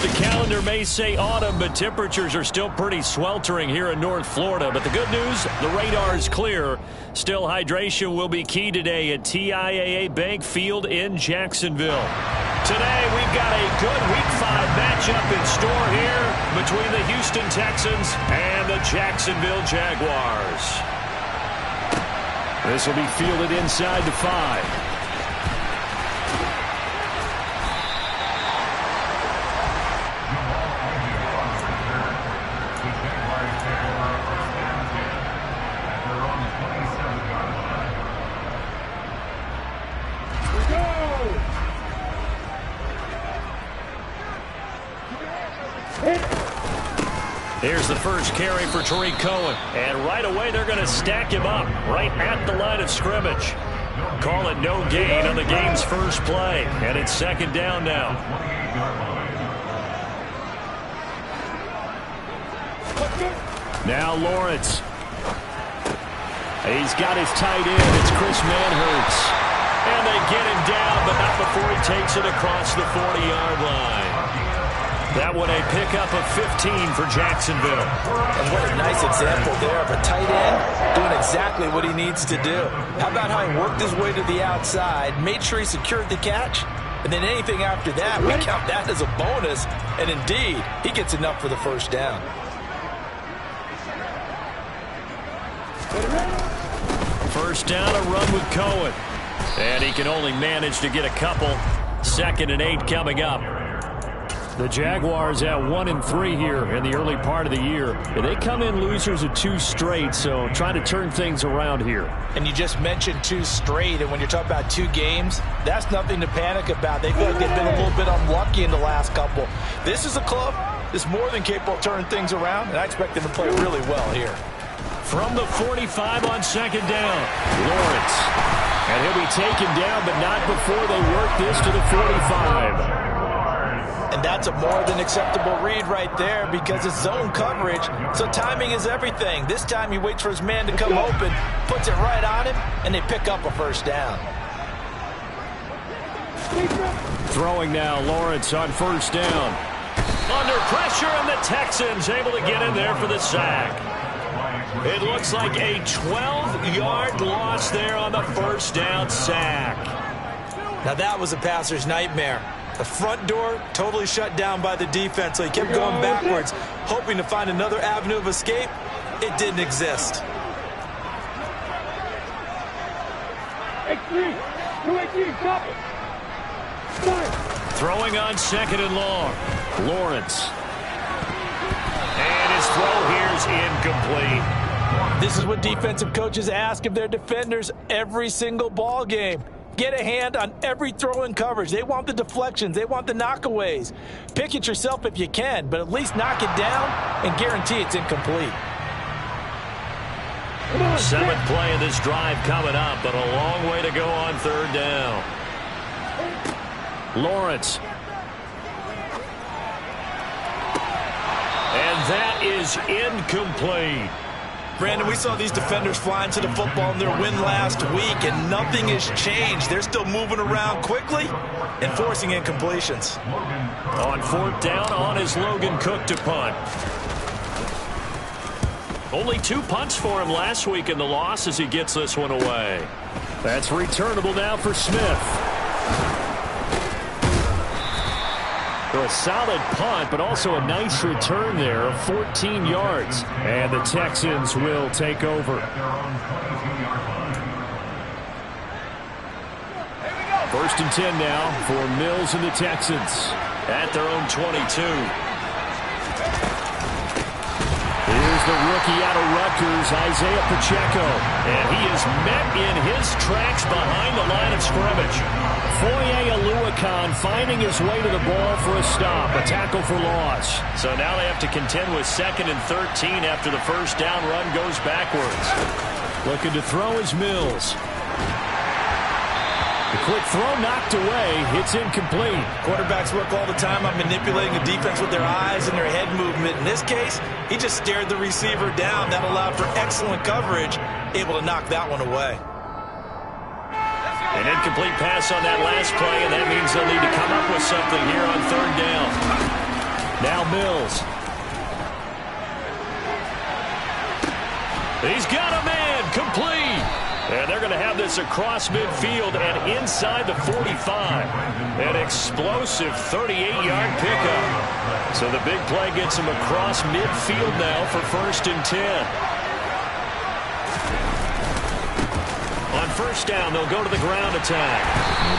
The calendar may say autumn, but temperatures are still pretty sweltering here in North Florida. But the good news, the radar is clear. Still, hydration will be key today at TIAA Bank Field in Jacksonville. Today, we've got a good Week 5 matchup in store here between the Houston Texans and the Jacksonville Jaguars. This will be fielded inside the 5. Here's the first carry for Tariq Cohen. And right away, they're going to stack him up right at the line of scrimmage. Call it no gain on the game's first play. And it's second down now. Now Lawrence. He's got his tight end. It's Chris Manhertz. And they get him down, but not before he takes it across the 40-yard line. That one a pickup of 15 for Jacksonville. And what a nice example there of a tight end doing exactly what he needs to do. How about how he worked his way to the outside, made sure he secured the catch, and then anything after that, we count that as a bonus. And indeed, he gets enough for the first down. First down, a run with Cohen. And he can only manage to get a couple. 2nd and 8 coming up. The Jaguars at 1-3 here in the early part of the year. They come in losers of 2 straight, so trying to turn things around here. And you just mentioned 2 straight, and when you're talking about 2 games, that's nothing to panic about. They feel like they've been a little bit unlucky in the last couple. This is a club that's more than capable of turning things around, and I expect them to play really well here. From the 45 on 2nd down, Lawrence. And he'll be taken down, but not before they work this to the 45. And that's a more than acceptable read right there because it's zone coverage, so timing is everything. This time he waits for his man to come open, puts it right on him, and they pick up a first down. Throwing now, Lawrence on first down. Under pressure, and the Texans able to get in there for the sack. It looks like a 12-yard loss there on the first down sack. Now that was a passer's nightmare. The front door totally shut down by the defense, so he kept going backwards, hoping to find another avenue of escape. It didn't exist. Throwing on 2nd and long. Lawrence. And his throw here's incomplete. This is what defensive coaches ask of their defenders every single ball game. Get a hand on every throw in coverage. They want the deflections. They want the knockaways. Pick it yourself if you can, but at least knock it down and guarantee it's incomplete. 7th play of this drive coming up, but a long way to go on 3rd down. Lawrence. And that is incomplete. Brandon, we saw these defenders flying to the football in their win last week, and nothing has changed. They're still moving around quickly and forcing incompletions. On 4th down, on is Logan Cook to punt. Only 2 punts for him last week in the loss as he gets this one away. That's returnable now for Smith. So a solid punt, but also a nice return there of 14 yards. And the Texans will take over. 1st and 10 now for Mills and the Texans at their own 22. Here's the rookie out of Rutgers, Isaiah Pacheco. And he is met in his tracks behind the line of scrimmage. Foye Oluokun finding his way to the ball for a stop, a tackle for loss. So now they have to contend with 2nd and 13 after the first down run goes backwards. Looking to throw is Mills. The quick throw knocked away. It's incomplete. Quarterbacks work all the time on manipulating the defense with their eyes and their head movement. In this case, he just stared the receiver down. That allowed for excellent coverage, able to knock that one away. An incomplete pass on that last play, and that means they'll need to come up with something here on 3rd down. Now Mills. He's got a man, complete. And they're going to have this across midfield and inside the 45. An explosive 38-yard pickup. So the big play gets him across midfield now for 1st and 10. On 1st down, they'll go to the ground attack.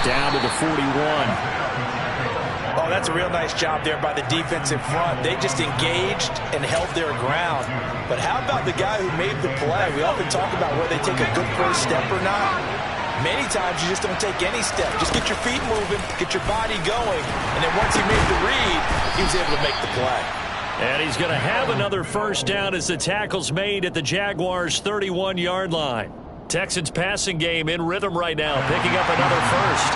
Down to the 41. Oh, that's a real nice job there by the defensive front. They just engaged and held their ground. But how about the guy who made the play? We often talk about whether they take a good first step or not. Many times you just don't take any step. Just get your feet moving, get your body going. And then once he made the read, he was able to make the play. And he's going to have another 1st down as the tackle's made at the Jaguars' 31-yard line. Texans passing game in rhythm right now, picking up another 1st.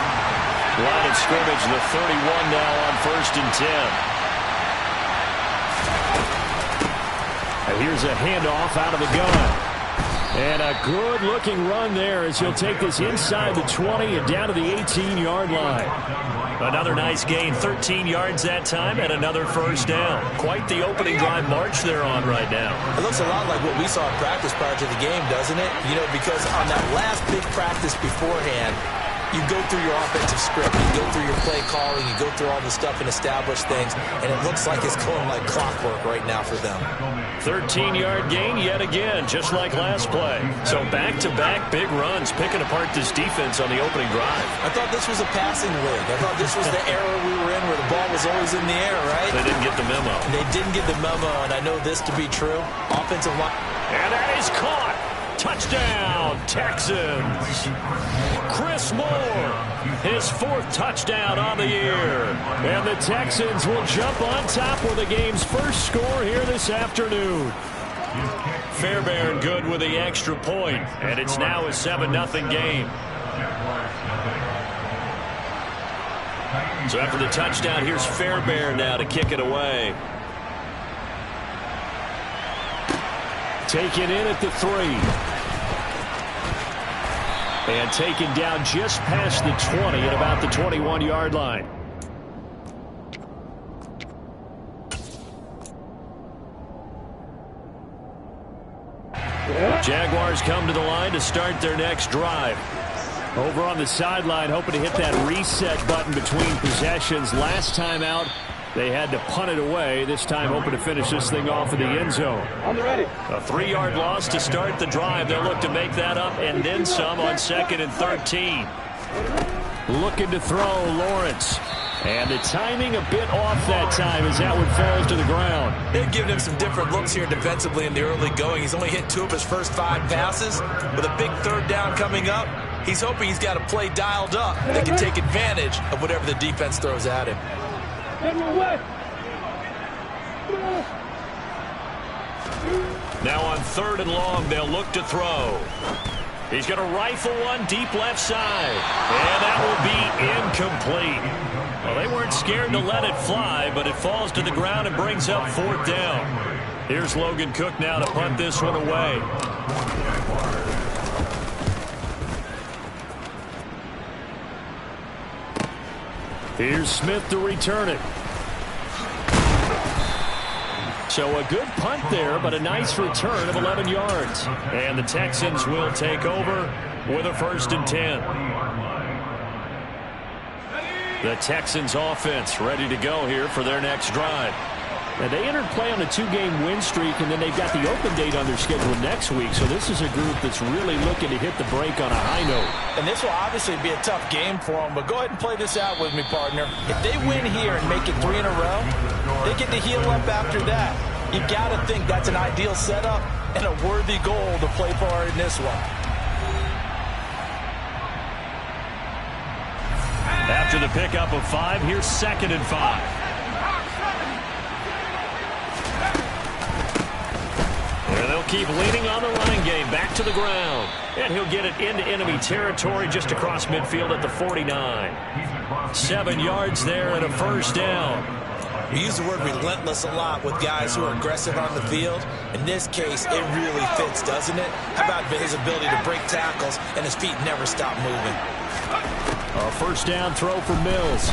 Line of scrimmage, the 31 now on 1st and 10. And here's a handoff out of the gun. And a good-looking run there as he'll take this inside the 20 and down to the 18-yard line. Another nice gain, 13 yards that time, and another 1st down. Quite the opening drive march they're on right now. It looks a lot like what we saw in practice prior to the game, doesn't it? You know, because on that last big practice beforehand, you go through your offensive script, you go through your play calling, you go through all the stuff and establish things, and it looks like it's going like clockwork right now for them. 13-yard gain yet again, just like last play. So back-to-back big runs, picking apart this defense on the opening drive. I thought this was a passing league. I thought this was the era we were in where the ball was always in the air, right? They didn't get the memo. They didn't get the memo, and I know this to be true. Offensive line. And that is caught. Touchdown, Texans. Chris Moore, his 4th touchdown on the year. And the Texans will jump on top with the game's first score here this afternoon. Fairbairn good with the extra point, and it's now a 7-0 game. So after the touchdown, here's Fairbairn now to kick it away. Taken in at the 3. And taken down just past the 20 at about the 21-yard line. Jaguars come to the line to start their next drive. Over on the sideline, hoping to hit that reset button between possessions. Last time out, they had to punt it away. This time hoping to finish this thing off in the end zone. A 3-yard loss to start the drive. They'll look to make that up and then some on 2nd and 13. Looking to throw Lawrence. And the timing a bit off that time as that one falls to the ground. They've given him some different looks here defensively in the early going. He's only hit 2 of his first 5 passes. With a big 3rd down coming up, he's hoping he's got a play dialed up that can take advantage of whatever the defense throws at him. Now on 3rd and long, they'll look to throw. He's going to rifle one deep left side. And that will be incomplete. Well, they weren't scared to let it fly, but it falls to the ground and brings up 4th down. Here's Logan Cook now to punt this one away. Here's Smith to return it. So a good punt there, but a nice return of 11 yards. And the Texans will take over with a 1st and 10. The Texans offense ready to go here for their next drive. Now, they entered play on a 2-game win streak, and then they've got the open date on their schedule next week. So this is a group that's really looking to hit the break on a high note. And this will obviously be a tough game for them, but go ahead and play this out with me, partner. If they win here and make it 3 in a row, they get to heal up after that. You got to think that's an ideal setup and a worthy goal to play for in this one. After the pickup of 5, here's 2nd and 5. And they'll keep leaning on the running game. Back to the ground. And he'll get it into enemy territory just across midfield at the 49. 7 yards there and a 1st down. We use the word relentless a lot with guys who are aggressive on the field. In this case, it really fits, doesn't it? How about his ability to break tackles and his feet never stop moving? A 1st down throw for Mills.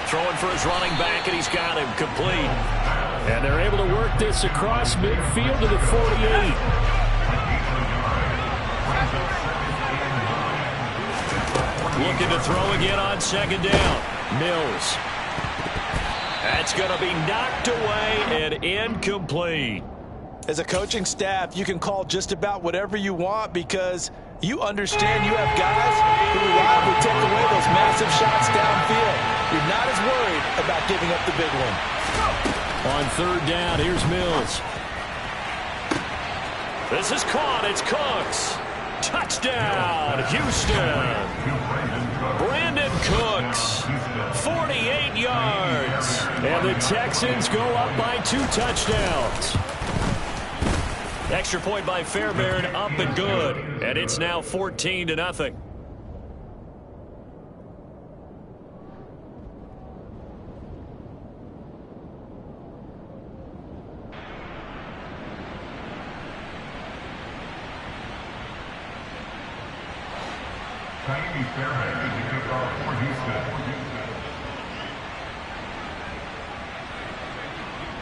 throwing for his running back, and he's got him complete. And they're able to work this across midfield to the 48. Looking to throw again on second down. Mills. That's going to be knocked away and incomplete. As a coaching staff, you can call just about whatever you want because you understand you have guys who reliably take away those massive shots downfield. You're not as worried about giving up the big one. On third down, here's Mills. This is caught. It's Cooks. Touchdown, Houston. Brandon Cooks, 48 yards. And the Texans go up by 2 touchdowns. Extra point by Fairbairn, up and good. And it's now 14-0.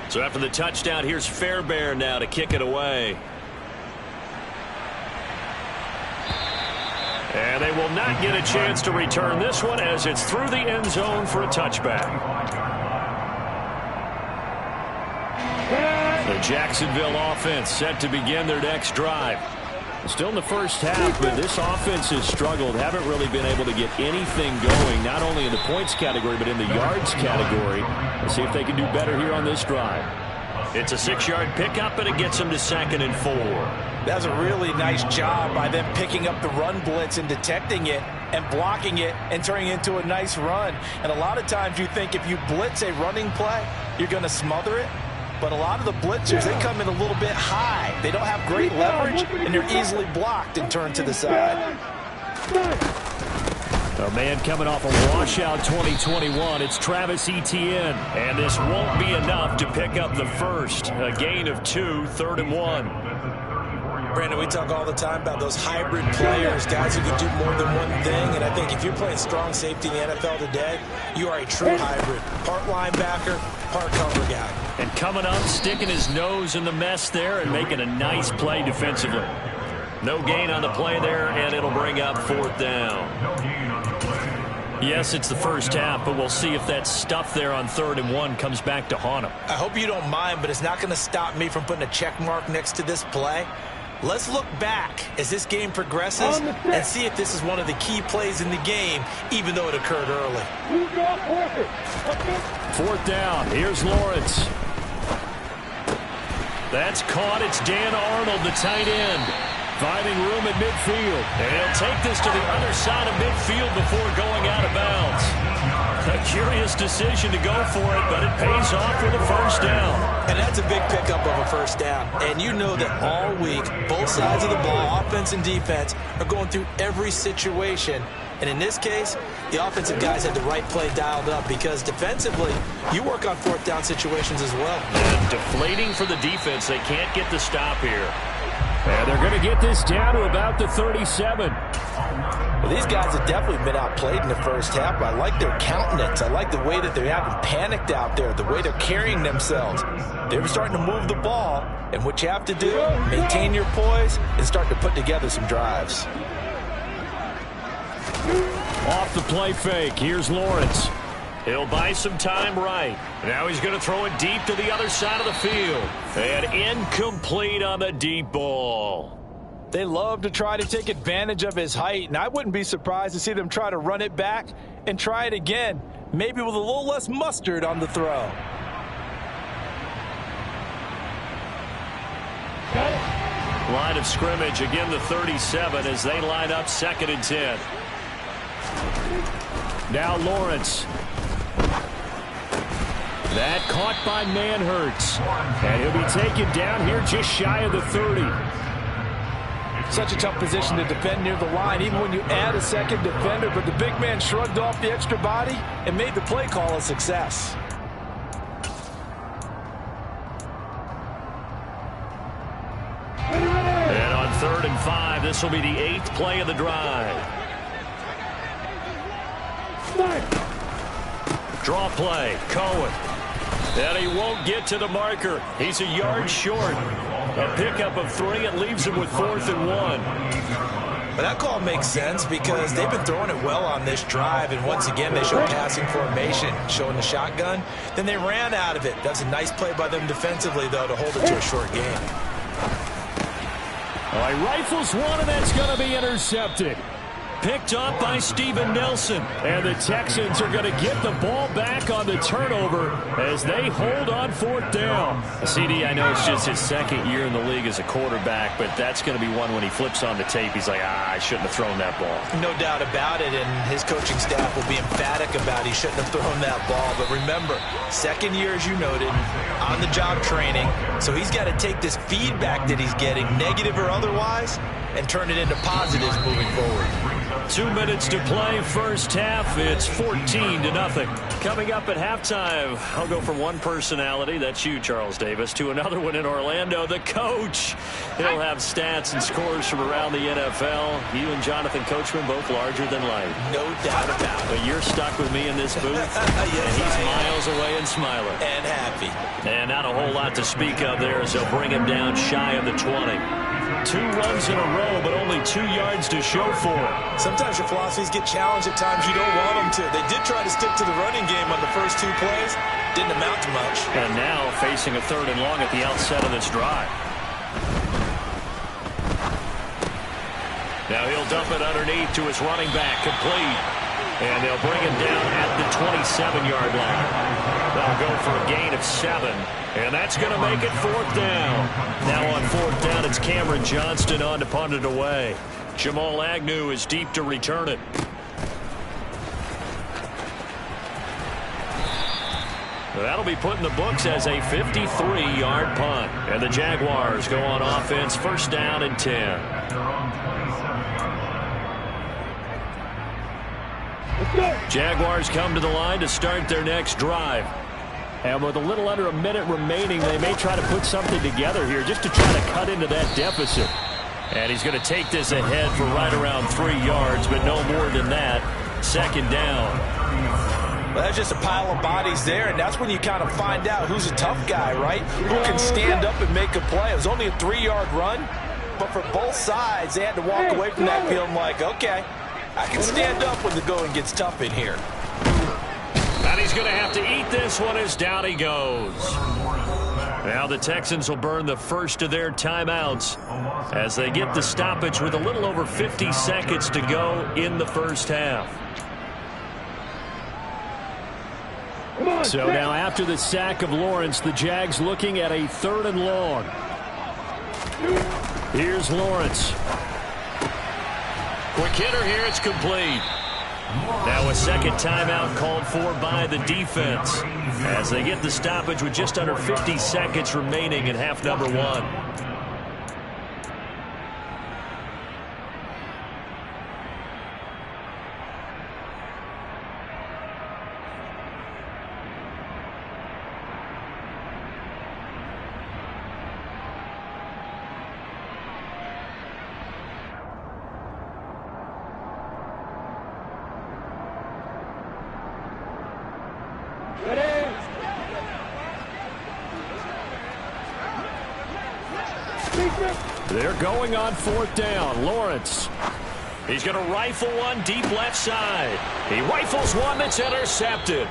So after the touchdown, here's Fairbairn now to kick it away. And they will not get a chance to return this one as it's through the end zone for a touchback. The Jacksonville offense set to begin their next drive. Still in the first half, but this offense has struggled. Haven't really been able to get anything going, not only in the points category, but in the yards category. Let's see if they can do better here on this drive. It's a 6-yard pickup, and it gets them to 2nd and 4. That's a really nice job by them picking up the run blitz and detecting it and blocking it and turning it into a nice run. And a lot of times you think if you blitz a running play, you're going to smother it. But a lot of the blitzers, they come in a little bit high. They don't have great leverage, and they're easily blocked and turned to the side. A man coming off a washout 2021, it's Travis Etienne. And this won't be enough to pick up the first. A gain of 2, 3rd and 1. Brandon, we talk all the time about those hybrid players, guys who can do more than one thing. And I think if you're playing strong safety in the NFL today, you are a true hybrid. Part linebacker, part cover guy. And coming up, sticking his nose in the mess there and making a nice play defensively. No gain on the play there, and it'll bring up 4th down. Yes, it's the first half, but we'll see if that stuff there on 3rd and 1 comes back to haunt him. I hope you don't mind, but it's not going to stop me from putting a check mark next to this play. Let's look back as this game progresses and see if this is one of the key plays in the game, even though it occurred early. 4th down. Here's Lawrence. That's caught. It's Dan Arnold, the tight end. Finding room at midfield. And he'll take this to the other side of midfield before going out of bounds. A curious decision to go for it, but it pays off with a first down. And that's a big pickup of a first down. And you know that all week, both sides of the ball, offense and defense, are going through every situation. And in this case, the offensive guys had the right play dialed up because defensively, you work on 4th down situations as well. And deflating for the defense. They can't get the stop here. And they're going to get this down to about the 37. Well, these guys have definitely been outplayed in the first half, but I like their countenance. I like the way that they're having panicked out there, the way they're carrying themselves. They're starting to move the ball, and what you have to do, maintain your poise and start to put together some drives. Off the play fake, here's Lawrence. He'll buy some time right. Now he's going to throw it deep to the other side of the field. And incomplete on the deep ball. They love to try to take advantage of his height, and I wouldn't be surprised to see them try to run it back and try it again, maybe with a little less mustard on the throw. Line of scrimmage, again the 37 as they line up 2nd and 10. Now Lawrence. That caught by Manhertz. And he'll be taken down here just shy of the 30. Such a tough position to defend near the line, even when you add a second defender. But the big man shrugged off the extra body and made the play call a success. And on 3rd and 5, this will be the 8th play of the drive. Draw play. Cohen. And he won't get to the marker. He's a yard short. A pickup of 3. It leaves him with 4th and 1. But that call makes sense because they've been throwing it well on this drive, and once again they show passing formation, showing the shotgun. Then they ran out of it. That's a nice play by them defensively, though, to hold it to a short game. All right, rifles one, and that's going to be intercepted. Picked up by Steven Nelson. And the Texans are going to get the ball back on the turnover as they hold on 4th down. CD, I know it's just his 2nd year in the league as a quarterback, but that's going to be one when he flips on the tape. He's like, I shouldn't have thrown that ball. No doubt about it, and his coaching staff will be emphatic about he shouldn't have thrown that ball. But remember, 2nd year, as you noted, on-the-job training. So he's got to take this feedback that he's getting, negative or otherwise, and turn it into positives moving forward. 2 minutes to play, first half. It's 14-0. Coming up at halftime, I'll go from one personality, that's you, Charles Davis, to another one in Orlando, the coach. He'll have stats and scores from around the NFL. You and Jonathan Coachman both larger than life. No doubt about it. But you're stuck with me in this booth. Yes, and he's miles away and smiling. And happy. And not a whole lot to speak of there as they'll bring him down shy of the 20. 2 runs in a row, but only 2 yards to show for it. Sometimes your philosophies get challenged at times you don't want them to. They did try to stick to the running game on the first 2 plays. Didn't amount to much. And now facing a 3rd and long at the outset of this drive. Now he'll dump it underneath to his running back, complete. And they'll bring him down at the 27-yard line. They'll go for a gain of 7. And that's going to make it 4th down. Now on 4th down, it's Cameron Johnston on to punt it away. Jamal Agnew is deep to return it. That'll be put in the books as a 53-yard punt. And the Jaguars go on offense, 1st down and 10. Jaguars come to the line to start their next drive. And with a little under a minute remaining, they may try to put something together here just to try to cut into that deficit. And he's going to take this ahead for right around 3 yards, but no more than that. 2nd down. Well, that's just a pile of bodies there, and that's when you kind of find out who's a tough guy, right? Who can stand up and make a play. It was only a 3-yard run, but for both sides, they had to walk away from that feeling like, okay, I can stand up when the going gets tough in here. And he's going to have to eat this one as down he goes. Now the Texans will burn the first of their timeouts as they get the stoppage with a little over 50 seconds to go in the first half. So now after the sack of Lawrence, the Jags looking at a 3rd and long. Here's Lawrence. Quick hitter here, it's complete. Now a 2nd timeout called for by the defense as they get the stoppage with just under 50 seconds remaining in half number 1. They're going on 4th down. Lawrence. He's going to rifle one deep left side. He rifles one that's intercepted.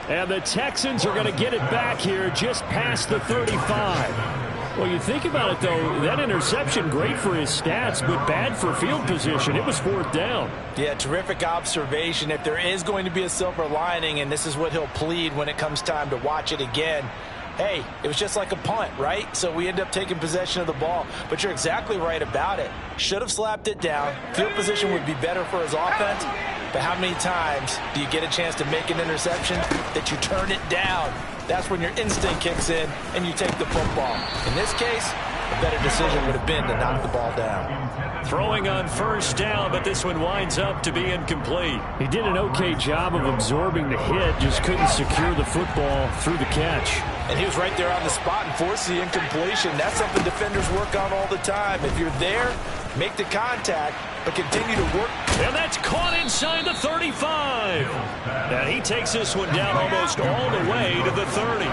And the Texans are going to get it back here just past the 35. Well, you think about it, though, that interception, great for his stats, but bad for field position. It was 4th down. Yeah, terrific observation. If there is going to be a silver lining, and this is what he'll plead when it comes time to watch it again, hey, it was just like a punt, right? So we end up taking possession of the ball. But you're exactly right about it. Should have slapped it down. Field position would be better for his offense. But how many times do you get a chance to make an interception that you turn it down? That's when your instinct kicks in and you take the football. In this case, a better decision would have been to knock the ball down. Throwing on 1st down, but this one winds up to be incomplete. He did an okay job of absorbing the hit, just couldn't secure the football through the catch. And he was right there on the spot and forced the incompletion. That's something defenders work on all the time. If you're there, Make the contact, but continue to work. And that's caught inside the 35. And he takes this one down almost all the way to the 30.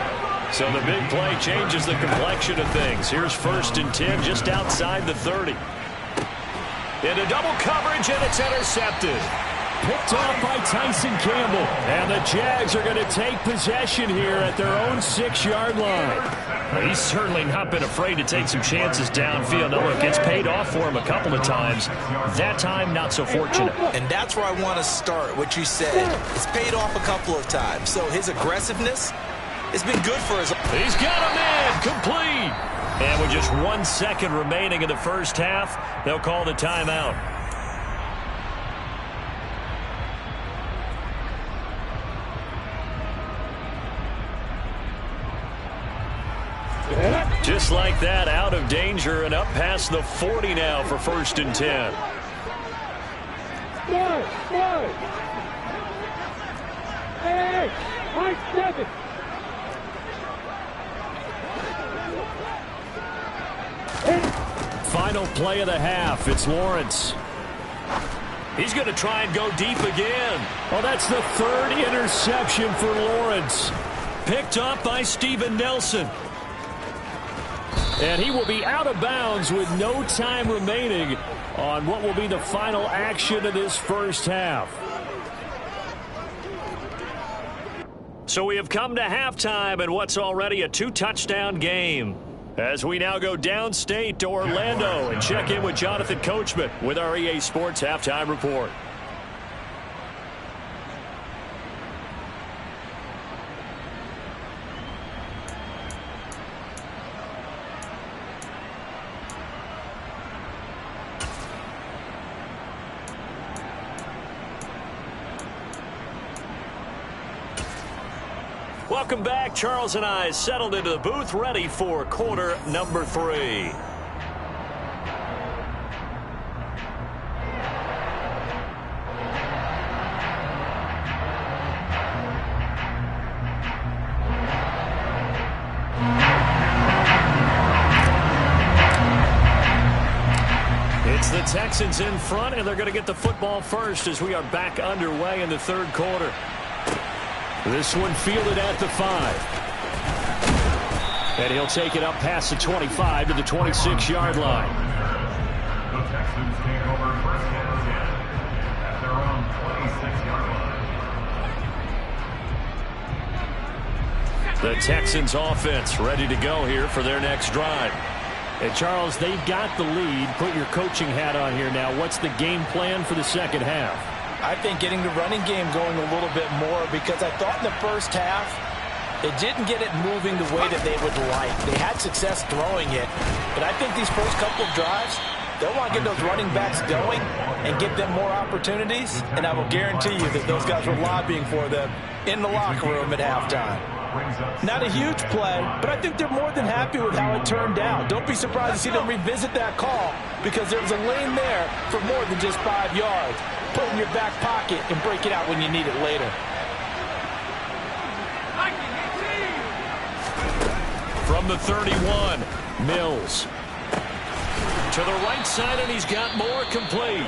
So the big play changes the complexion of things. Here's 1st and 10 just outside the 30. Into double coverage, and it's intercepted. Picked off by Tyson Campbell. And the Jags are going to take possession here at their own 6-yard line. He's certainly not been afraid to take some chances downfield. Now, look, it's paid off for him a couple of times. That time, not so fortunate. And that's where I want to start, what you said. It's paid off a couple of times. So his aggressiveness has been good for his... He's got a man complete. And with just 1 second remaining in the first half, they'll call the timeout. Just like that, out of danger and up past the 40 now for 1st and 10. Hey, Mike 7. Final play of the half. It's Lawrence. He's going to try and go deep again. Oh, that's the 3rd interception for Lawrence. Picked up by Steven Nelson. And he will be out of bounds with no time remaining on what will be the final action of this first half. So we have come to halftime in what's already a 2-touchdown game. As we now go downstate to Orlando and check in with Jonathan Coachman with our EA Sports Halftime Report. Welcome back. Charles and I settled into the booth, ready for quarter number 3. It's the Texans in front, and they're going to get the football first as we are back underway in the 3rd quarter. This one fielded at the 5. And he'll take it up past the 25 to the 26-yard line. The Texans take over 1st and 10 at their own 26-yard line. The Texans offense ready to go here for their next drive. And Charles, they've got the lead. Put your coaching hat on here now. What's the game plan for the second half? I think getting the running game going a little bit more, because I thought in the first half it didn't get it moving the way that they would like. They had success throwing it, but I think these first couple of drives, they'll want to get those running backs going and give them more opportunities, and I will guarantee you that those guys were lobbying for them in the locker room at halftime. Not a huge play, but I think they're more than happy with how it turned out. Don't be surprised to see them revisit that call, because there was a lane there for more than just 5 yards. Put it in your back pocket and break it out when you need it later. From the 31, Mills. To the right side, and he's got more complete.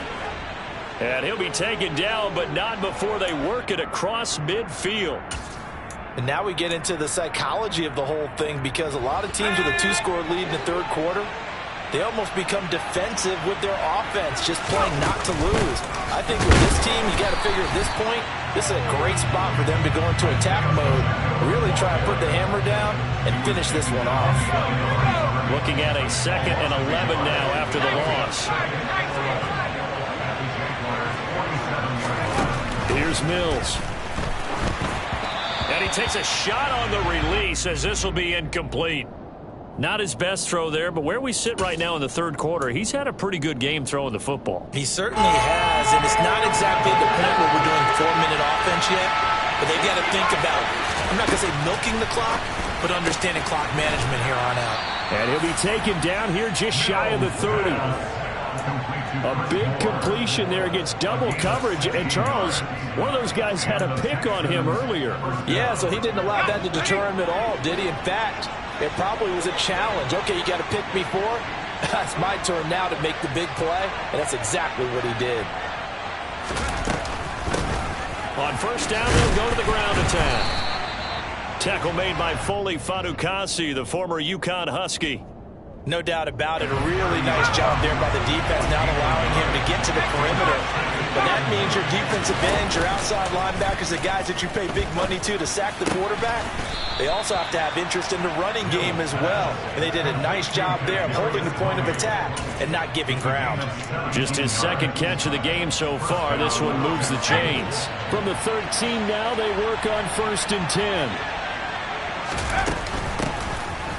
And he'll be taken down, but not before they work it across midfield. And now we get into the psychology of the whole thing, because a lot of teams with a 2-score lead in the 3rd quarter, they almost become defensive with their offense, just playing not to lose. I think with this team, you got to figure at this point, this is a great spot for them to go into attack mode, really try to put the hammer down and finish this one off. Looking at a 2nd and 11 now after the loss. Here's Mills. And he takes a shot on the release as this will be incomplete. Not his best throw there, but where we sit right now in the 3rd quarter, he's had a pretty good game throwing the football. He certainly has, and it's not exactly the point where we're doing 4-minute offense yet, but they've got to think about, I'm not going to say milking the clock, but understanding clock management here on out. And he'll be taken down here just shy of the 30. A big completion there against double coverage. And Charles, one of those guys had a pick on him earlier. Yeah, so he didn't allow that to deter him at all, did he? In fact, it probably was a challenge. Okay, you got to pick me 4. It's my turn now to make the big play, and that's exactly what he did. On first down, they'll go to the ground attack. Tackle made by Foley Fatukasi, the former UConn Husky. No doubt about it. A really nice job there by the defense, not allowing him to get to the perimeter. But that means your defensive ends, your outside linebackers, the guys that you pay big money to sack the quarterback, they also have to have interest in the running game as well. And they did a nice job there of holding the point of attack and not giving ground. Just his second catch of the game so far. This one moves the chains. From the 13 now, they work on 1st and 10.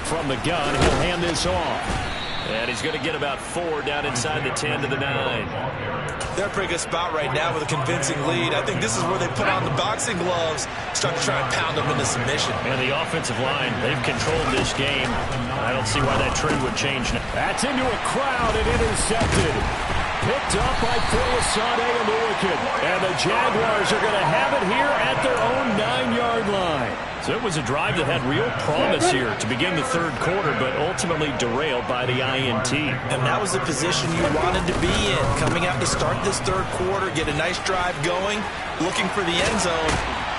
From the gun, he'll hand this off. And he's going to get about 4 down inside the 10 to the 9. They're in a pretty good spot right now with a convincing lead. I think this is where they put on the boxing gloves, start to try and pound them into submission. And the offensive line, they've controlled this game. I don't see why that trend would change now. That's into a crowd and intercepted. Picked up by Folasade Oluokun. And the Jaguars are going to have it here at their own 9-yard line. So it was a drive that had real promise here to begin the third quarter, but ultimately derailed by the INT. And that was the position you wanted to be in. Coming out to start this third quarter, get a nice drive going, looking for the end zone.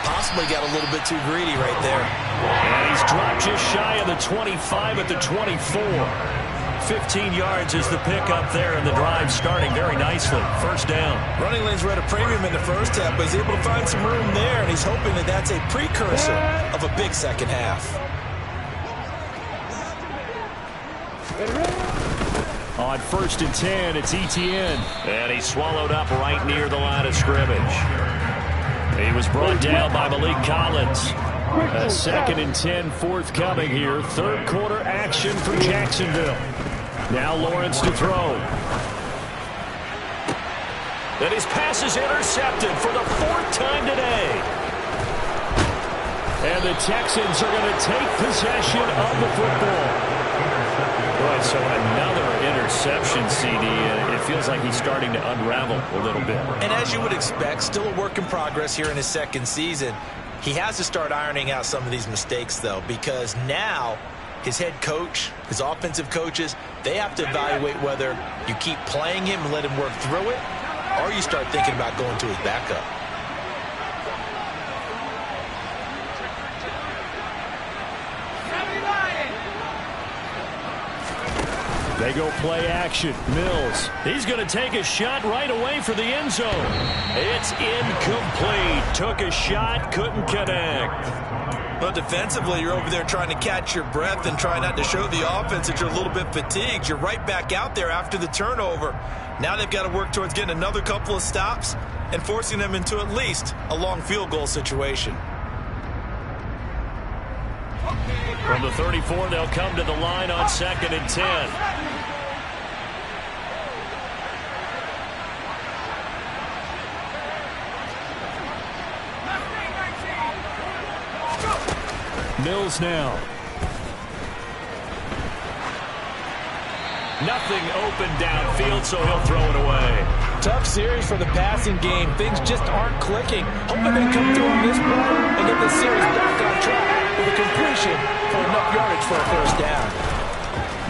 Possibly got a little bit too greedy right there. And he's dropped just shy of the 25 at the 24. 15 yards is the pickup there, and the drive starting very nicely. First down. Running lanes were at a premium in the first half, but he's able to find some room there, and he's hoping that that's a precursor of a big second half. On 1st and 10, it's Etienne. And he's swallowed up right near the line of scrimmage. He was brought down by Malik Collins. A 2nd and 10 forthcoming here. Third quarter action for Jacksonville. Now Lawrence to throw. And his pass is intercepted for the 4th time today. And the Texans are going to take possession of the football. Boy, so another interception, CD. It feels like he's starting to unravel a little bit. And as you would expect, still a work in progress here in his second season. He has to start ironing out some of these mistakes, though, because now his head coach, his offensive coaches, they have to evaluate whether you keep playing him and let him work through it, or you start thinking about going to his backup. They go play action. Mills. He's going to take a shot right away for the end zone. It's incomplete. Took a shot, couldn't connect. But defensively, you're over there trying to catch your breath and try not to show the offense that you're a little bit fatigued. You're right back out there after the turnover. Now they've got to work towards getting another couple of stops and forcing them into at least a long field goal situation. From the 34, they'll come to the line on 2nd and 10. Mills now. Nothing open downfield, so he'll throw it away. Tough series for the passing game. Things just aren't clicking. Hoping they come through on this play and get the series back on track with a completion for enough yardage for a first down.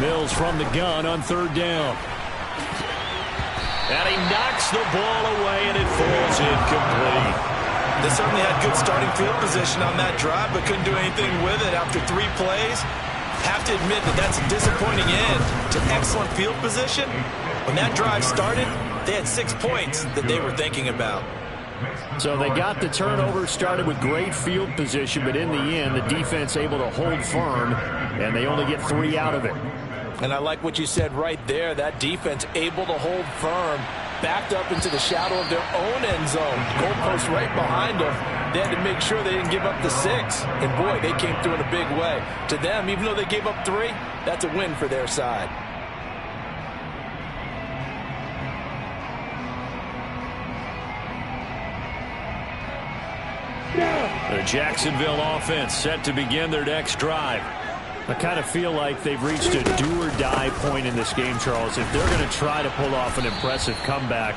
Mills from the gun on 3rd down. And he knocks the ball away, and it falls incomplete. They certainly had good starting field position on that drive, but couldn't do anything with it after 3 plays. Have to admit that that's a disappointing end to excellent field position. When that drive started, they had 6 points that they were thinking about. So they got the turnover, started with great field position, but in the end, the defense able to hold firm, and they only get 3 out of it. And I like what you said right there. That defense able to hold firm, backed up into the shadow of their own end zone. Goalpost right behind them. They had to make sure they didn't give up the 6. And boy, they came through in a big way. To them, even though they gave up 3, that's a win for their side. The Jacksonville offense set to begin their next drive. I kind of feel like they've reached a do-or-die point in this game, Charles. If they're going to try to pull off an impressive comeback,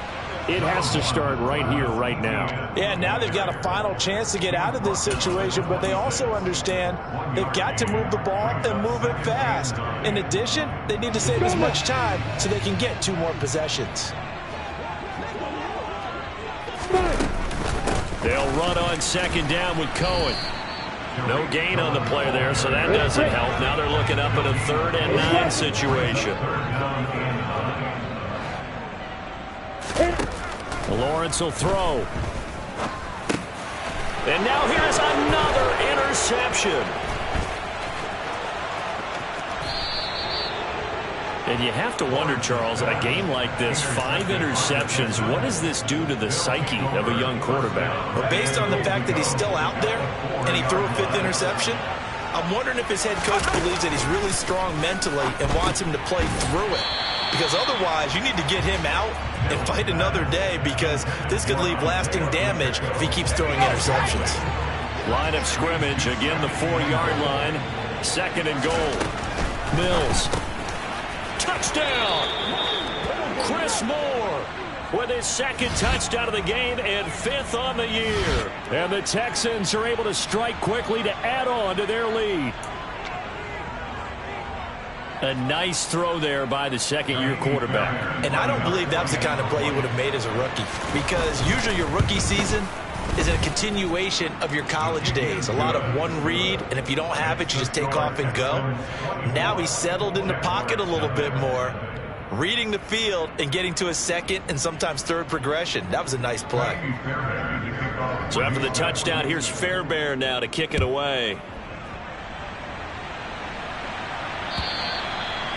It has to start right here, right now. Yeah, now they've got a final chance to get out of this situation, but they also understand they've got to move the ball and move it fast. In addition, they need to save as much time so they can get 2 more possessions. They'll run on second down with Cohen. No gain on the play there, so that doesn't help. Now they're looking up at a 3rd and 9 situation. Lawrence will throw. And now here's another interception. And you have to wonder, Charles, a game like this, 5 interceptions, what does this do to the psyche of a young quarterback? Well, based on the fact that he's still out there and he threw a 5th interception, I'm wondering if his head coach believes that he's really strong mentally and wants him to play through it. Because otherwise, you need to get him out and fight another day, because this could leave lasting damage if he keeps throwing interceptions. Line of scrimmage, again the 4-yard line. 2nd and goal. Mills. Touchdown! Chris Moore with his 2nd touchdown of the game and 5th on the year. And the Texans are able to strike quickly to add on to their lead. A nice throw there by the 2nd-year quarterback. And I don't believe that was the kind of play he would have made as a rookie, because usually your rookie season is a continuation of your college days. A lot of one read, and if you don't have it, you just take off and go. Now he's settled in the pocket a little bit more, reading the field and getting to his 2nd and sometimes 3rd progression. That was a nice play. So after the touchdown, here's Fairbairn now to kick it away.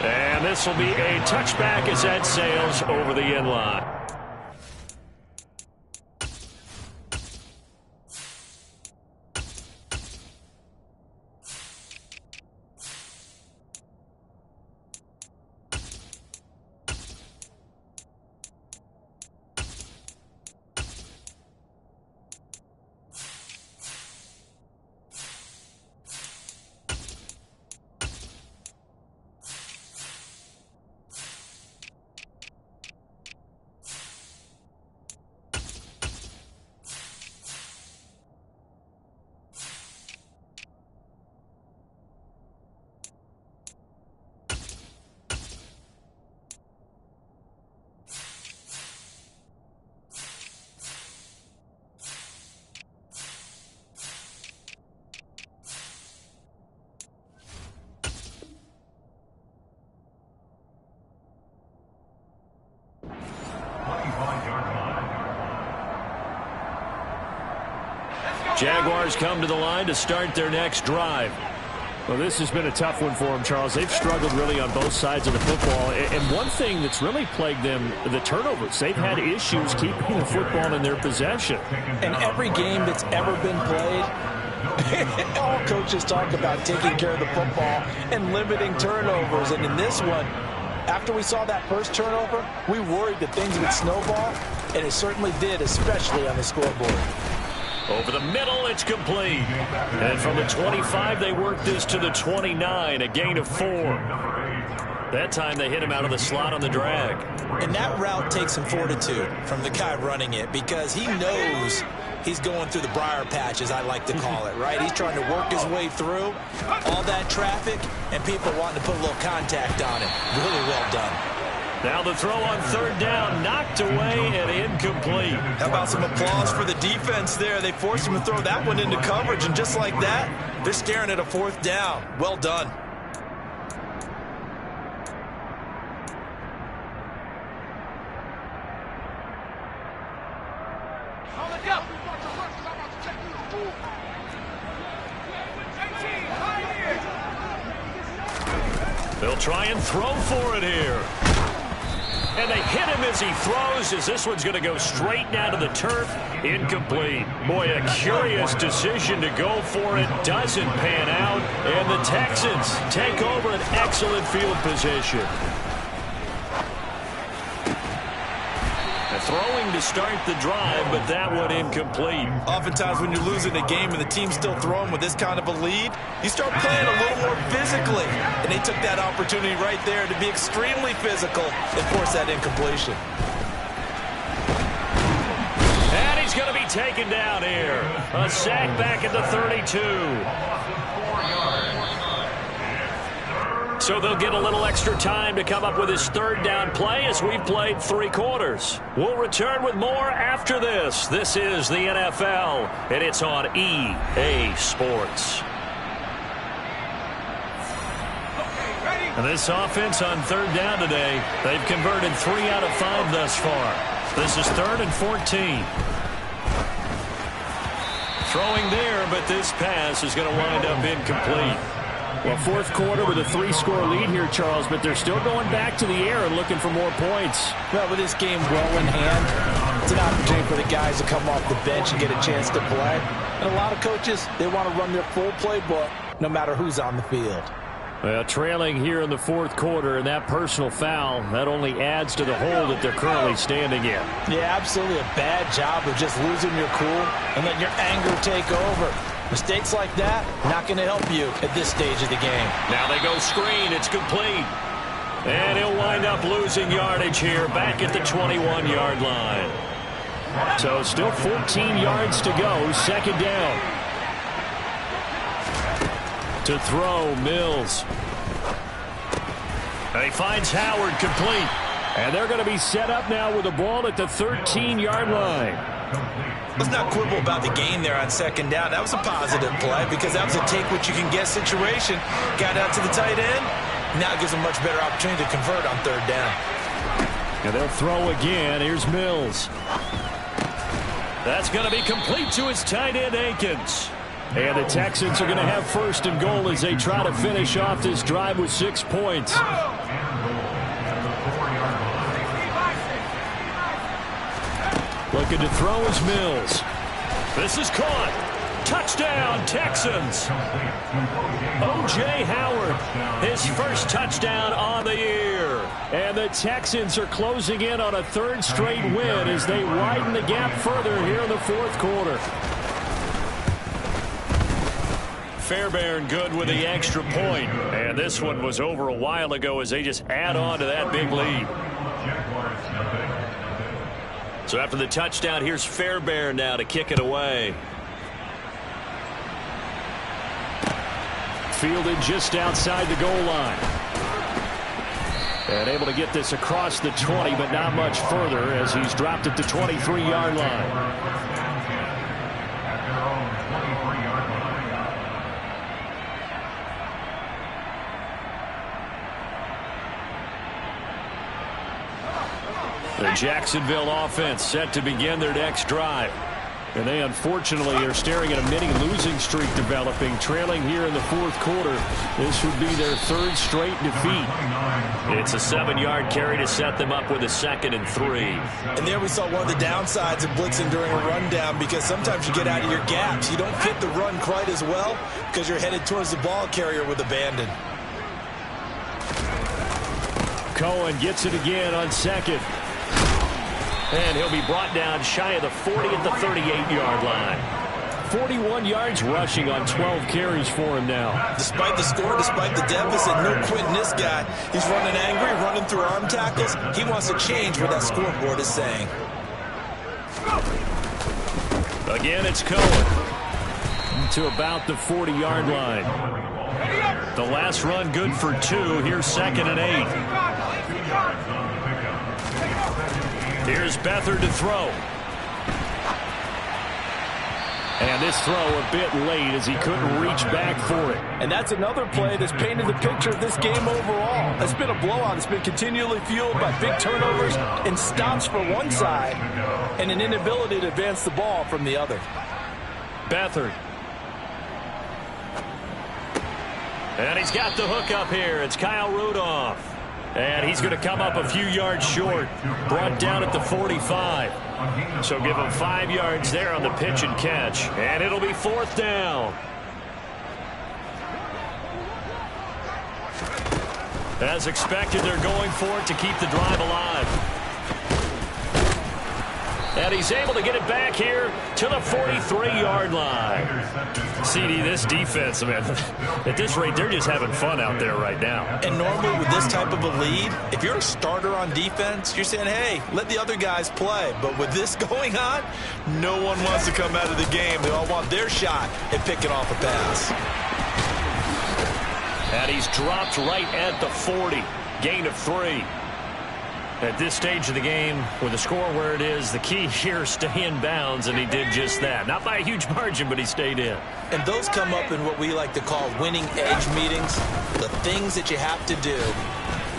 And this will be a touchback as that sails over the end line. Jaguars come to the line to start their next drive. Well, this has been a tough one for them, Charles. They've struggled really on both sides of the football. And one thing that's really plagued them, the turnovers. They've had issues keeping the football in their possession. And every game that's ever been played, all coaches talk about taking care of the football and limiting turnovers. And in this one, after we saw that first turnover, we worried that things would snowball, and it certainly did, especially on the scoreboard. Over the middle, it's complete. And from the 25, they work this to the 29, a gain of 4. That time they hit him out of the slot on the drag. And that route takes some fortitude from the guy running it, because he knows he's going through the briar patch, as I like to call it, right? He's trying to work his way through all that traffic and people wanting to put a little contact on him. Really well done. Now the throw on 3rd down, knocked away and incomplete. How about some applause for the defense there? They forced him to throw that one into coverage, and just like that, they're staring at a 4th down. Well done. They'll try and throw for it here. And they hit him as he throws, as this one's going to go straight down to the turf. Incomplete. Boy, a curious decision to go for it. Doesn't pan out. And the Texans take over an excellent field position. Throwing to start the drive, but that one incomplete. Oftentimes when you're losing a game and the team's still throwing with this kind of a lead, you start playing a little more physically. And they took that opportunity right there to be extremely physical and force that incompletion. taken down here. A sack back at the 32. So they'll get a little extra time to come up with his third down play as we've played 3 quarters. We'll return with more after this. This is the NFL, and it's on EA Sports. And this offense on third down today, they've converted 3 out of 5 thus far. This is 3rd and 14. Throwing there, but this pass is going to wind up incomplete. Well, 4th quarter with a 3-score lead here, Charles, but they're still going back to the air and looking for more points. Well, with this game well in hand, it's an opportunity for the guys to come off the bench and get a chance to play. And a lot of coaches, they want to run their full playbook no matter who's on the field. Well, trailing here in the 4th quarter, and that personal foul, that only adds to the hole that they're currently standing in. Yeah, absolutely a bad job of just losing your cool and letting your anger take over. Mistakes like that, not going to help you at this stage of the game. Now they go screen. It's complete. And he'll wind up losing yardage here back at the 21-yard line. So still 14 yards to go. 2nd down. To throw, Mills. And he finds Howard complete. And they're going to be set up now with the ball at the 13-yard line. Let's not quibble about the gain there on 2nd down. That was a positive play because that was a take-what-you-can-get situation. Got out to the tight end. Now it gives them a much better opportunity to convert on 3rd down. And they'll throw again. Here's Mills. That's going to be complete to his tight end, Akins. And the Texans are going to have 1st and goal as they try to finish off this drive with 6 points. Looking to throw is Mills. This is caught. Touchdown, Texans. O.J. Howard, his first touchdown on the year. And the Texans are closing in on a 3rd straight win as they widen the gap further here in the 4th quarter. Fairbairn good with the extra point. And this one was over a while ago as they just add on to that big lead. So after the touchdown, here's Fairbairn now to kick it away. Fielded just outside the goal line. And able to get this across the 20, but not much further as he's dropped at the 23-yard line. The Jacksonville offense set to begin their next drive. And they unfortunately are staring at a mini losing streak developing, trailing here in the 4th quarter. This would be their 3rd straight defeat. It's a 7-yard carry to set them up with a 2nd and 3. And there we saw one of the downsides of blitzing during a rundown because sometimes you get out of your gaps. You don't fit the run quite as well because you're headed towards the ball carrier with abandon. Cohen gets it again on 2nd. And he'll be brought down shy of the 40 at the 38-yard line. 41 yards rushing on 12 carries for him now. Despite the score, despite the deficit, no quitting this guy. He's running angry, running through arm tackles. He wants to change what that scoreboard is saying. Again, it's Cohen to about the 40-yard line. The last run good for 2. Here's 2nd and 8. Here's Beathard to throw. And this throw a bit late as he couldn't reach back for it. And that's another play that's painted the picture of this game overall. It's been a blowout. It's been continually fueled by big turnovers and stops for one side and an inability to advance the ball from the other. Beathard. And he's got the hook up here. It's Kyle Rudolph. And he's going to come up a few yards short. Brought down at the 45. So give him 5 yards there on the pitch and catch. And it'll be 4th down. As expected, they're going for it to keep the drive alive. And he's able to get it back here to the 43-yard line. CD, this defense, man, at this rate, they're just having fun out there right now. And normally with this type of a lead, if you're a starter on defense, you're saying, hey, let the other guys play. But with this going on, no one wants to come out of the game. They all want their shot at picking off a pass. And he's dropped right at the 40. Gain of 3. At this stage of the game, with the score where it is, the key here is stay in bounds, and he did just that. Not by a huge margin, but he stayed in. And those come up in what we like to call winning edge meetings. The things that you have to do,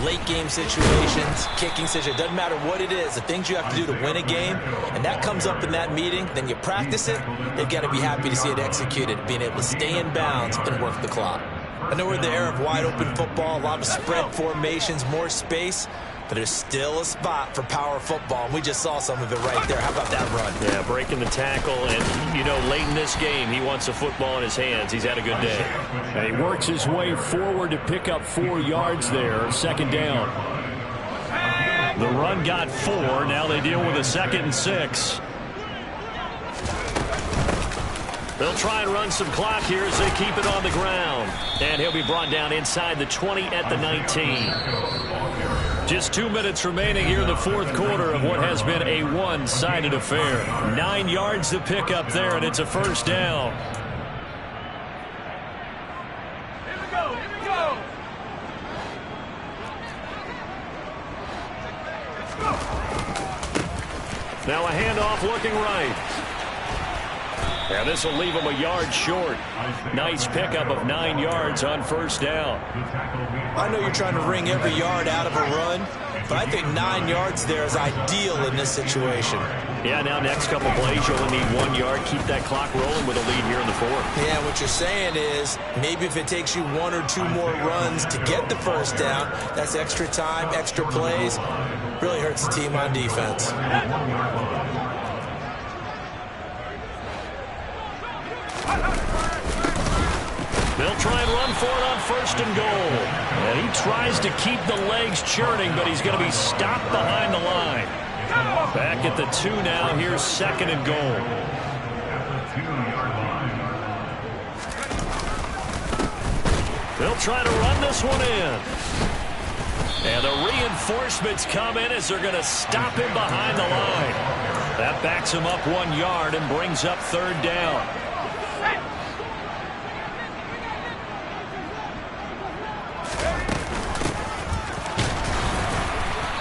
late game situations, kicking situations, doesn't matter what it is, the things you have to do to win a game, and that comes up in that meeting, then you practice it, you've got to be happy to see it executed, being able to stay in bounds and work the clock. I know we're in the era of wide-open football, a lot of spread formations, more space, but there's still a spot for power football, and we just saw some of it right there. How about that run? Yeah, breaking the tackle, and, you know, late in this game, he wants the football in his hands. He's had a good day. And he works his way forward to pick up 4 yards there, second down. The run got 4. Now they deal with a 2nd and 6. They'll try and run some clock here as they keep it on the ground. And he'll be brought down inside the 20 at the 19. Just 2 minutes remaining here in the fourth quarter of what has been a one-sided affair. 9 yards to pick up there, and it's a first down. Here we go, here we go. Now a handoff looking right. And this will leave him a yard short. Nice pickup of 9 yards on first down. I know you're trying to wring every yard out of a run, but I think 9 yards there is ideal in this situation. Yeah, now next couple plays, you only need 1 yard. Keep that clock rolling with a lead here in the fourth. Yeah, what you're saying is maybe if it takes you 1 or 2 more runs to get the first down, that's extra time, extra plays. Really hurts the team on defense. They'll try and run for it on first and goal. And he tries to keep the legs churning, but he's going to be stopped behind the line. Back at the 2 now. Here's 2nd and goal. They'll try to run this one in. And the reinforcements come in as they're going to stop him behind the line. That backs him up 1 yard and brings up 3rd down.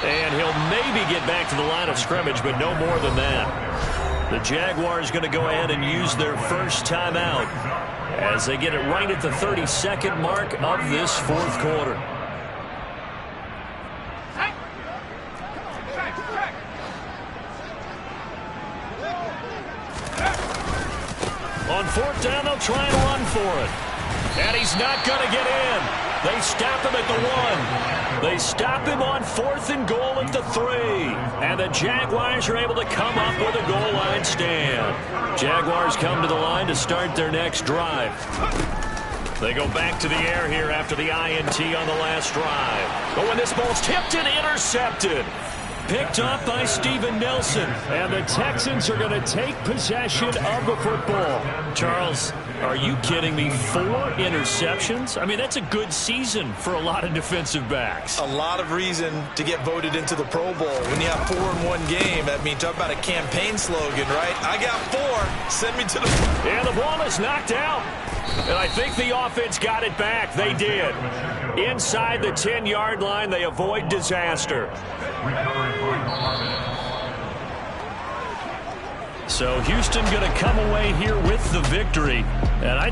And he'll maybe get back to the line of scrimmage, but no more than that. The Jaguars going to go ahead and use their first timeout as they get it right at the 32nd mark of this fourth quarter. On 4th down, they'll try and run for it. And he's not going to get in. They stop him at the 1. They stop him on 4th and goal at the 3. And the Jaguars are able to come up with a goal line stand. Jaguars come to the line to start their next drive. They go back to the air here after the INT on the last drive. But when this ball's tipped and intercepted. Picked up by Steven Nelson. And the Texans are going to take possession of the football. Charles, are you kidding me? 4 interceptions? I mean, that's a good season for a lot of defensive backs. A lot of reason to get voted into the Pro Bowl. When you have 4 in one game, I mean, talk about a campaign slogan, right? I got 4. Send me to the... And the ball is knocked out. And I think the offense got it back. They did. Inside the 10-yard line, they avoid disaster. So Houston going to come away here with the victory. And I